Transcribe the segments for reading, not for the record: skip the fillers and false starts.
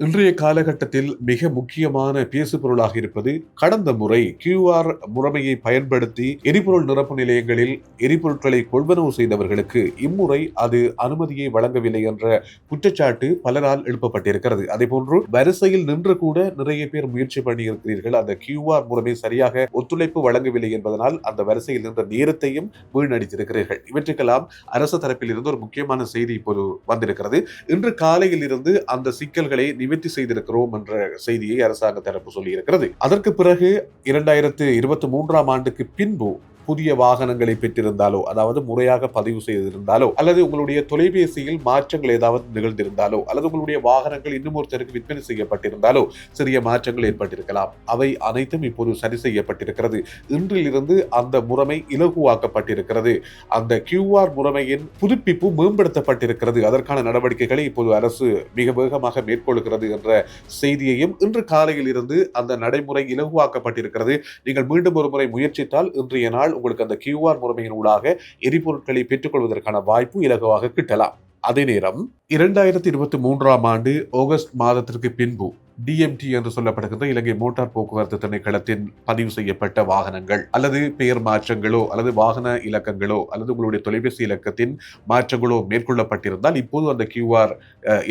இன்றைய காலகட்டத்தில் மிக முக்கியமான பேசுபொருளாக இருப்பது கடந்த முறை QR முறைமையை பயன்படுத்தி எரிபொருள் நிரப்பு நிலையங்களில் எரிபொருட்களை கொள்வனவு செய்தவர்களுக்கு இம்முறை அது அனுமதியை வழங்கவில்லை என்ற குற்றச்சாட்டு பலரால் எழுப்பப்பட்டிருக்கிறது. அதேபோன்று வரிசையில் நின்று கூட நிறைய பேர் முயற்சி பண்ணியிருக்கிறீர்கள். அந்த QR முறைமை சரியாக ஒத்துழைப்பு வழங்கவில்லை என்பதனால் அந்த வரிசையில் நின்ற நேரத்தையும் வீணடித்திருக்கிறீர்கள். இவற்றுக்கெல்லாம் அரசு தரப்பில் இருந்து ஒரு முக்கியமான செய்தி இப்போது வந்திருக்கிறது. இன்று காலையில் இருந்து அந்த சிக்கல்களை நிவர்த்தி செய்திருக்கிறோம் என்ற செய்தியை அரசாங்க தரப்பு சொல்லியிருக்கிறது. அதற்கு பிறகு 2023ஆம் ஆண்டுக்கு பின்பு புதிய வாகனங்களை பெற்றிருந்தாலோ, அதாவது முறையாக பதிவு செய்திருந்தாலோ, அல்லது உங்களுடைய தொலைபேசியில் மாற்றங்கள் ஏதாவது நிகழ்ந்திருந்தாலோ, அல்லது உங்களுடைய வாகனங்கள் இன்னும் ஒருத்தருக்கு விற்பனை செய்யப்பட்டிருந்தாலோ சிறிய மாற்றங்கள் ஏற்பட்டிருக்கலாம். அவை அனைத்தும் இப்போது சரி செய்யப்பட்டிருக்கிறது. இன்றிலிருந்து அந்த முறைமை இலகுவாக்கப்பட்டிருக்கிறது. அந்த QR முறைமையின் புதுப்பிப்பு மேம்படுத்தப்பட்டிருக்கிறது. அதற்கான நடவடிக்கைகளை இப்போது அரசு மிக வேகமாக மேற்கொள்கிறது என்ற செய்தியையும் இன்று காலையில் இருந்து அந்த நடைமுறை இலகுவாக்கப்பட்டிருக்கிறது. நீங்கள் மீண்டும் ஒரு முறை முயற்சித்தால் இன்றைய நாள் உங்களுக்கு அந்த QR முறைமையின் ஊடாக எரிபொருட்களை பெற்றுக்கொள்வதற்கான வாய்ப்பு இலகுவாக கிட்டலாம். அதே நேரம் 2023ஆம் ஆண்டு ஆகஸ்ட் மாதத்திற்கு பின்பு DMT என்று சொல்லப்படுகின்ற இலங்கை மோட்டார் போக்குவரத்து திணைக்களத்தின் பதிவு செய்யப்பட்ட வாகனங்கள் அல்லது பெயர் மாற்றங்களோ அல்லது வாகன இலக்கங்களோ அல்லது உங்களுடைய தொலைபேசி இலக்கத்தின் மாற்றங்களோ மேற்கொள்ளப்பட்டிருந்தால் இப்போது அந்த QR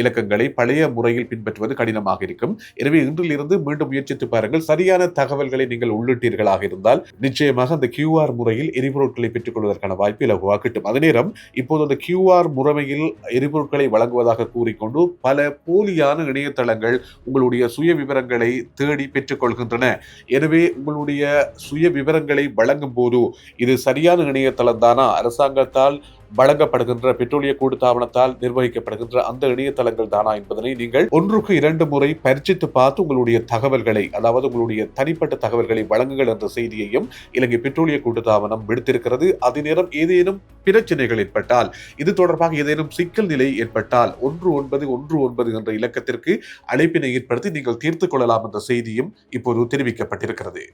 இலக்கங்களை பழைய முறையில் பின்பற்றுவது கடினமாக இருக்கும். எனவே இன்றிலிருந்து மீண்டும் முயற்சித்து பாருங்கள். சரியான தகவல்களை நீங்கள் உள்ளிட்டீர்களாக இருந்தால் நிச்சயமாக அந்த QR முறையில் எரிபொருட்களை பெற்றுக் கொள்வதற்கான வாய்ப்பு இலகுவாக கிட்டும். அதே நேரம் இப்போது அந்த QR முறைமையில் எரிபொருட்களை வழங்குவதாக கூறிக்கொண்டு பல போலியான இணையதளங்கள் உங்களுடைய சுய விவரங்களை தேடி பெற்றுக் கொள்கின்றன. எனவே உங்களுடைய சுய விவரங்களை வழங்கும் போது இது சரியான இணையதளம் தானா, அரசாங்கத்தால் வழங்கப்படுகின்ற பெட்ரோலிய கூட்டுத்தாபனத்தால் நிர்வகிக்கப்படுகின்ற அந்த இணையதளங்கள் தானா என்பதனை நீங்கள் 1-2 முறை பரிட்சித்து பார்த்து உங்களுடைய தகவல்களை, அதாவது உங்களுடைய தனிப்பட்ட தகவல்களை வழங்குங்கள் என்ற செய்தியையும் இலங்கை பெட்ரோலிய கூட்டுத்தாபனம் விடுத்திருக்கிறது. அதே நேரம் ஏதேனும் பிரச்சனைகள் ஏற்பட்டால், இது தொடர்பாக ஏதேனும் சிக்கல் நிலை ஏற்பட்டால் 1919 என்ற இலக்கத்திற்கு அழைப்பினை ஏற்படுத்தி நீங்கள் தீர்த்துக் கொள்ளலாம் என்ற செய்தியும் இப்போது தெரிவிக்கப்பட்டிருக்கிறது.